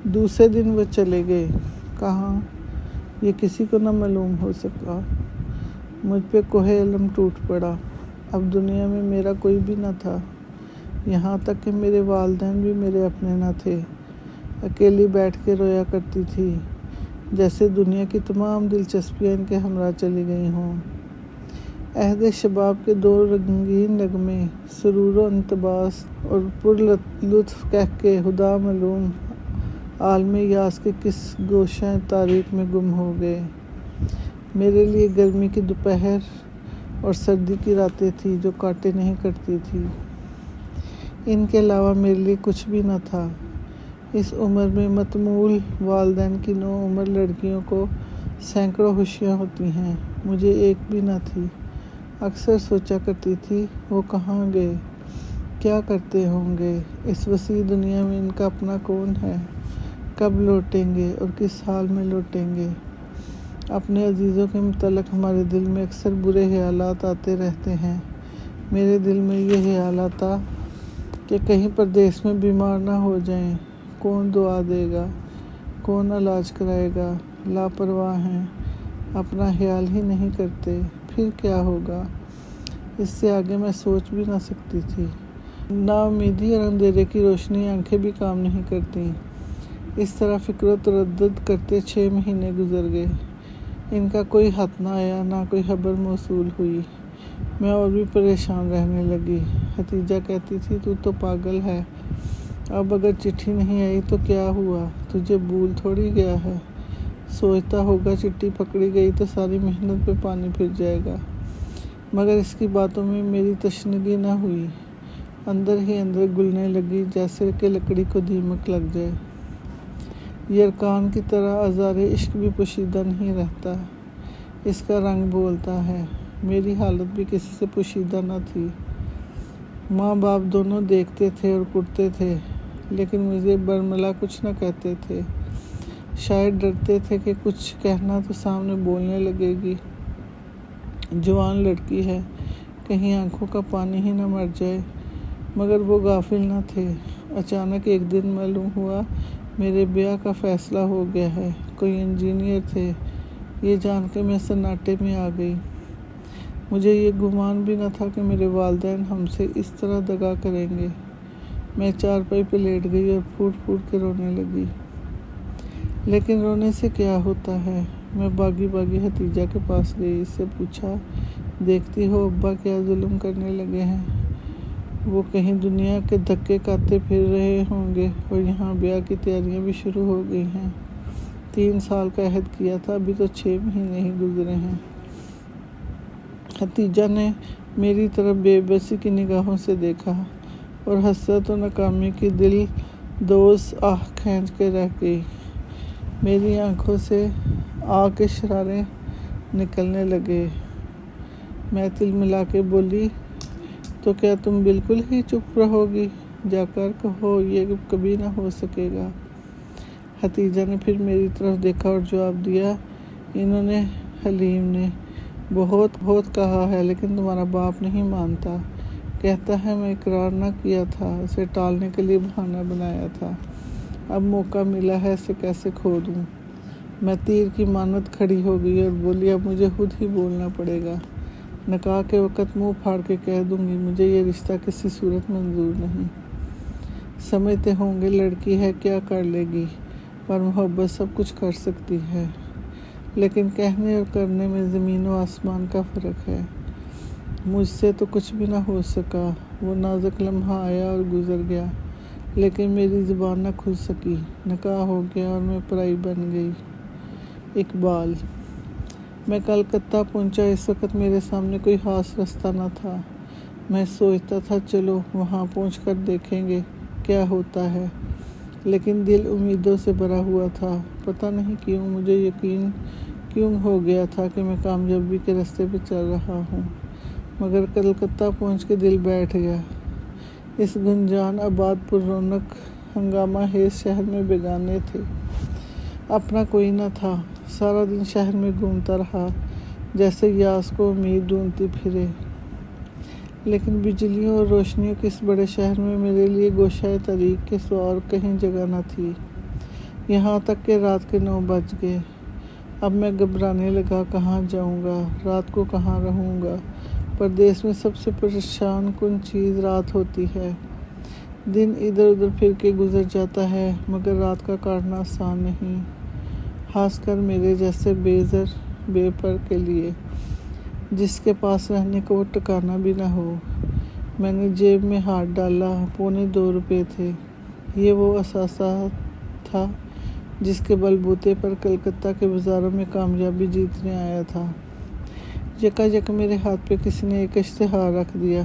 دوسرے دن وہ چلے گئے۔ کہاں یہ کسی کو نہ معلوم ہو سکا۔ مجھ پہ کوہ علم ٹوٹ پڑا۔ اب دنیا میں میرا کوئی بھی نہ تھا، یہاں تک کہ میرے والدین بھی میرے اپنے نہ تھے۔ اکیلی بیٹھ کے رویا کرتی تھی، جیسے دنیا کی تمام دلچسپیاں ان کے ہمراہ چلی گئی ہوں۔ عہد شباب کے دو رنگین نغمے، سرور و انتباس اور پر لطف کہکے خدا معلوم عالم یاس کے کس گوشہ تاریک میں گم ہو گئے۔ میرے لیے گرمی کی دوپہر اور سردی کی راتیں تھیں جو کاٹے نہیں کرتی تھی۔ ان کے علاوہ میرے لیے کچھ بھی نہ تھا۔ اس عمر میں متمول والدین کی نو عمر لڑکیوں کو سینکڑوں خوشیاں ہوتی ہیں، مجھے ایک بھی نہ تھی۔ اکثر سوچا کرتی تھی، وہ کہاں گئے، کیا کرتے ہوں گے، اس وسیع دنیا میں ان کا اپنا کون ہے، کب لوٹیں گے اور کس حال میں لوٹیں گے۔ اپنے عزیزوں کے متعلق ہمارے دل میں اکثر برے خیالات آتے رہتے ہیں۔ میرے دل میں یہ خیال آتا کہ کہیں پردیس میں بیمار نہ ہو جائیں، کون دعا دے گا، کون علاج کرائے گا۔ لاپرواہ ہیں، اپنا خیال ہی نہیں کرتے، پھر کیا ہوگا۔ اس سے آگے میں سوچ بھی نہ سکتی تھی۔ نا امیدی اور اندھیرے کی روشنی آنکھیں بھی کام نہیں کرتیں۔ اس طرح فکر و تردد کرتے 6 مہینے گزر گئے۔ ان کا کوئی خط نہ آیا، نہ کوئی خبر موصول ہوئی۔ میں اور بھی پریشان رہنے لگی۔ حتیجہ کہتی تھی، تو تو پاگل ہے، اب اگر چٹھی نہیں آئی تو کیا ہوا، تجھے بھول تھوڑی گیا ہے۔ سوچتا ہوگا چٹھی پکڑی گئی تو ساری محنت پہ پانی پھر جائے گا۔ مگر اس کی باتوں میں میری تشنگی نہ ہوئی، اندر ہی اندر گلنے لگی جیسے کہ لکڑی کو دیمک لگ جائے۔ یرکان کی طرح آزار عشق بھی پوشیدہ نہیں رہتا، اس کا رنگ بولتا ہے۔ میری حالت بھی کسی سے پوشیدہ نہ تھی۔ ماں باپ دونوں دیکھتے تھے اور کٹتے تھے، لیکن مجھے برملا کچھ نہ کہتے تھے۔ شاید ڈرتے تھے کہ کچھ کہنا تو سامنے بولنے لگے گی، جوان لڑکی ہے، کہیں آنکھوں کا پانی ہی نہ مر جائے۔ مگر وہ غافل نہ تھے۔ اچانک ایک دن معلوم ہوا میرے بیاہ کا فیصلہ ہو گیا ہے۔ کوئی انجینئر تھے، یہ جان کے میں سناٹے میں آ گئی۔ مجھے یہ گمان بھی نہ تھا کہ میرے والدین ہم سے اس طرح دغا کریں گے۔ میں چارپائی پہ لیٹ گئی اور پھوٹ پھوٹ کے رونے لگی۔ لیکن رونے سے کیا ہوتا ہے؟ میں باغی باغی حتیجہ کے پاس گئی، اس سے پوچھا، دیکھتی ہو ابا کیا ظلم کرنے لگے ہیں؟ وہ کہیں دنیا کے دھکے کھاتے پھر رہے ہوں گے اور یہاں بیاہ کی تیاریاں بھی شروع ہو گئی ہیں۔ 3 سال کا عہد کیا تھا، ابھی تو 6 مہینے ہی گزرے ہیں۔ حتیجہ نے میری طرف بے بسی کی نگاہوں سے دیکھا اور حسرت و ناکامی کی دل دوز آہ کھینچ کے رہ گئی۔ میری آنکھوں سے آہ کے شرارے نکلنے لگے۔ میں تل ملا کے بولی، تو کیا تم بالکل ہی چپ رہو گی؟ جا کر کہو یہ کبھی نہ ہو سکے گا۔ حتیجہ نے پھر میری طرف دیکھا اور جواب دیا، انہوں نے، حلیم نے بہت بہت کہا ہے، لیکن تمہارا باپ نہیں مانتا، کہتا ہے میں اقرار نہ کیا تھا، اسے ٹالنے کے لیے بہانہ بنایا تھا، اب موقع ملا ہے، اسے کیسے کھو دوں۔ میں تیر کی مانند کھڑی ہو گئی اور بولی، اب مجھے خود ہی بولنا پڑے گا، نکاح کے وقت منہ پھاڑ کے کہہ دوں گی، مجھے یہ رشتہ کسی صورت منظور نہیں۔ سمجھتے ہوں گے لڑکی ہے کیا کر لے گی، پر محبت سب کچھ کر سکتی ہے۔ لیکن کہنے اور کرنے میں زمین و آسمان کا فرق ہے۔ مجھ سے تو کچھ بھی نہ ہو سکا۔ وہ نازک لمحہ آیا اور گزر گیا، لیکن میری زبان نہ کھل سکی۔ نکاح ہو گیا اور میں پرائی بن گئی۔ اقبال۔ میں کلکتہ پہنچا، اس وقت میرے سامنے کوئی خاص رستہ نہ تھا۔ میں سوچتا تھا چلو وہاں پہنچ کر دیکھیں گے کیا ہوتا ہے، لیکن دل امیدوں سے بھرا ہوا تھا۔ پتہ نہیں کیوں مجھے یقین کیوں ہو گیا تھا کہ میں کامیابی کے راستے پہ چل رہا ہوں، مگر کلکتہ پہنچ کے دل بیٹھ گیا۔ اس گنجان آباد پر رونق ہنگامہ خیز شہر میں بیگانے تھے، اپنا کوئی نہ تھا۔ سارا دن شہر میں گھومتا رہا، جیسے یاس کو امید ڈھونڈتی پھرے۔ لیکن بجلیوں اور روشنیوں کے اس بڑے شہر میں میرے لیے گوشہ طریق کے سوا اور کہیں جگہ نہ تھی۔ یہاں تک کہ رات کے 9 بج گئے۔ اب میں گھبرانے لگا، کہاں جاؤں گا، رات کو کہاں رہوں گا۔ پردیس میں سب سے پریشان کن چیز رات ہوتی ہے۔ دن ادھر ادھر پھر کے گزر جاتا ہے، مگر رات کا کاٹنا آسان نہیں، خاص کر میرے جیسے بے زر بے پر کے لیے، جس کے پاس رہنے کو وہ ٹکانا بھی نہ ہو۔ میں نے جیب میں ہاتھ ڈالا، 2.25 روپے تھے۔ یہ وہ اثاثہ تھا جس کے بل بوتے پر کلکتہ کے بازاروں میں کامیابی جیتنے آیا تھا۔ یکا میرے ہاتھ پہ کسی نے ایک اشتہار رکھ دیا۔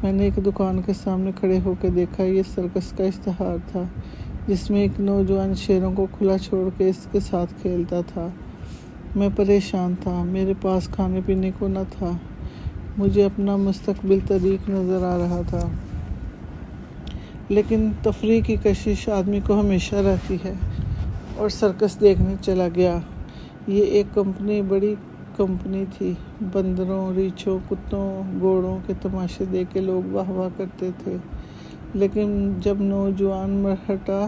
میں نے ایک دکان کے سامنے کھڑے ہو کے دیکھا، یہ سرکس کا اشتہار تھا، جس میں ایک نوجوان شیروں کو کھلا چھوڑ کے اس کے ساتھ کھیلتا تھا۔ میں پریشان تھا، میرے پاس کھانے پینے کو نہ تھا، مجھے اپنا مستقبل تاریک نظر آ رہا تھا۔ لیکن تفریح کی کشش آدمی کو ہمیشہ رہتی ہے، اور سرکس دیکھنے چلا گیا۔ یہ ایک بڑی کمپنی تھی۔ بندروں، ریچھوں، کتوں، گھوڑوں کے تماشے دیکھ کے لوگ واہ واہ کرتے تھے، لیکن جب نوجوان مرہٹا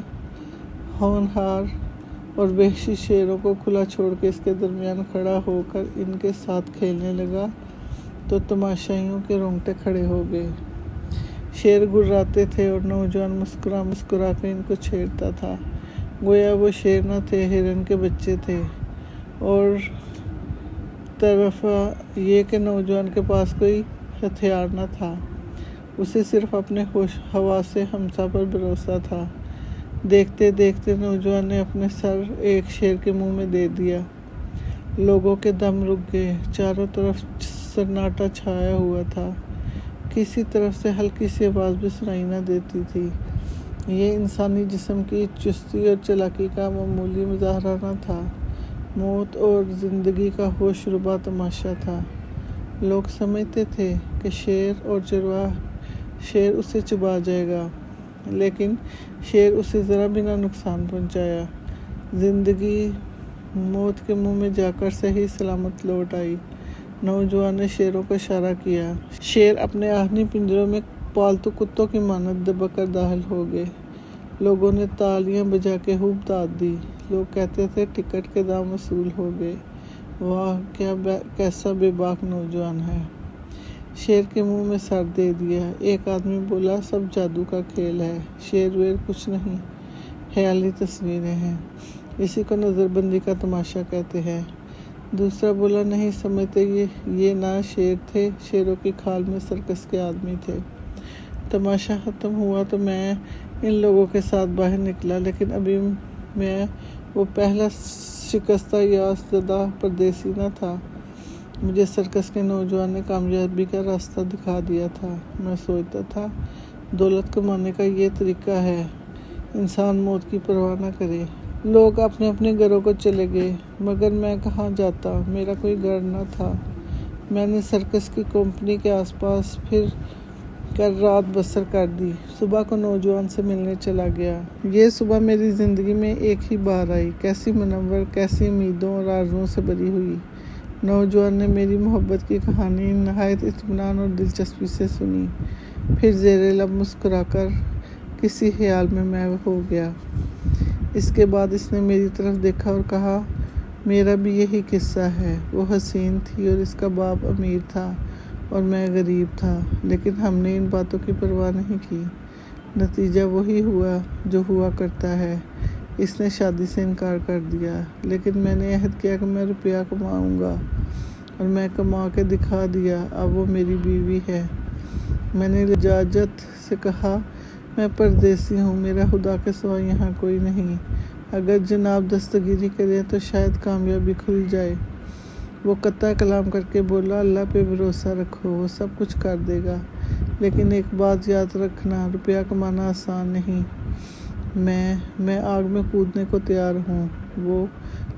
ہونہار اور وحشی شیروں کو کھلا چھوڑ کے اس کے درمیان کھڑا ہو کر ان کے ساتھ کھیلنے لگا تو تماشائیوں کے رونگٹے کھڑے ہو گئے۔ شیر گرراتے تھے اور نوجوان مسکرا کے ان کو چھیڑتا تھا، گویا وہ شیر نہ تھے، ہرن کے بچے تھے۔ اور طرف یہ کہ نوجوان کے پاس کوئی ہتھیار نہ تھا، اسے صرف اپنے حواس خمسہ پر بھروسہ تھا۔ دیکھتے دیکھتے نوجوان نے اپنے سر ایک شیر کے منہ میں دے دیا۔ لوگوں کے دم رک گئے، چاروں طرف سناٹا چھایا ہوا تھا، کسی طرف سے ہلکی سی آواز بھی سنائی نہ دیتی تھی۔ یہ انسانی جسم کی چستی اور چالاکی کا معمولی مظاہرہ نہ تھا، موت اور زندگی کا ہوش ربا تماشا تھا۔ لوگ سمجھتے تھے کہ شیر اسے چبا جائے گا، لیکن شیر اسے ذرا بھی نہ نقصان پہنچایا۔ زندگی موت کے منہ میں جا کر صحیح سلامت لوٹ آئی۔ نوجوان نے شیروں کو اشارہ کیا۔ شیر اپنے آہنی پنجروں میں پالتو کتوں کی مانند دبک کر داخل ہو گئے۔ لوگوں نے تالیاں بجا کے خوب داد دی۔ لوگ کہتے تھے ٹکٹ کے دام وصول ہو گئے۔ واہ، کیسا بے باک نوجوان ہے! شیر کے منہ میں سر دے دیا۔ ایک آدمی بولا، سب جادو کا کھیل ہے، شیر ویر کچھ نہیں، خیالی تصویریں ہیں، اسی کو نظر بندی کا تماشا کہتے ہیں۔ دوسرا بولا، نہیں سمجھتے، یہ نہ شیر تھے، شیروں کی کھال میں سرکس کے آدمی تھے۔ تماشا ختم ہوا تو میں ان لوگوں کے ساتھ باہر نکلا، لیکن ابھی میں وہ پہلا شکستہ یاس زدہ پردیسی نہ تھا۔ مجھے سرکس کے نوجوان نے کامیابی کا راستہ دکھا دیا تھا۔ میں سوچتا تھا، دولت کمانے کا یہ طریقہ ہے، انسان موت کی پرواہ نہ کرے۔ لوگ اپنے اپنے گھروں کو چلے گئے، مگر میں کہاں جاتا، میرا کوئی گھر نہ تھا۔ میں نے سرکس کی کمپنی کے آس پاس پھر کر رات بسر کر دی۔ صبح کو نوجوان سے ملنے چلا گیا۔ یہ صبح میری زندگی میں ایک ہی بار آئی، کیسی منور، کیسی امیدوں اور آرزوؤں سے بھری ہوئی۔ نوجوان نے میری محبت کی کہانی نہایت اطمینان اور دلچسپی سے سنی، پھر زیر لب مسکرا کر کسی خیال میں محو ہو گیا۔ اس کے بعد اس نے میری طرف دیکھا اور کہا، میرا بھی یہی قصہ ہے۔ وہ حسین تھی اور اس کا باپ امیر تھا اور میں غریب تھا، لیکن ہم نے ان باتوں کی پرواہ نہیں کی۔ نتیجہ وہی ہوا جو ہوا کرتا ہے۔ اس نے شادی سے انکار کر دیا، لیکن میں نے عہد کیا کہ میں روپیہ کماؤں گا، اور میں کما کے دکھا دیا۔ اب وہ میری بیوی ہے۔ میں نے لجاجت سے کہا، میں پردیسی ہوں، میرا خدا کے سوا یہاں کوئی نہیں، اگر جناب دستگیری کریں تو شاید کامیابی کھل جائے۔ وہ قطع کلام کر کے بولا، اللہ پہ بھروسہ رکھو، وہ سب کچھ کر دے گا، لیکن ایک بات یاد رکھنا، روپیہ کمانا آسان نہیں۔ میں آگ میں کودنے کو تیار ہوں۔ وہ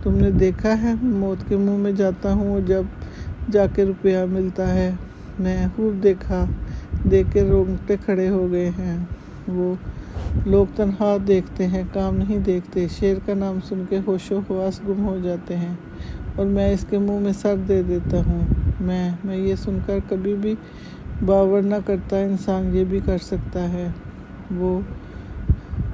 تم نے دیکھا ہے، موت کے منہ میں جاتا ہوں اور جب جا کے روپیہ ملتا ہے۔ میں خوب دیکھا، دیکھ کے رونگٹے کھڑے ہو گئے ہیں۔ وہ لوگ تنہا دیکھتے ہیں، کام نہیں دیکھتے۔ شیر کا نام سن کے ہوش و حواس گم ہو جاتے ہیں، اور میں اس کے منہ میں سر دے دیتا ہوں۔ میں یہ سن کر کبھی بھی باور نہ کرتا، انسان یہ بھی کر سکتا ہے۔ وہ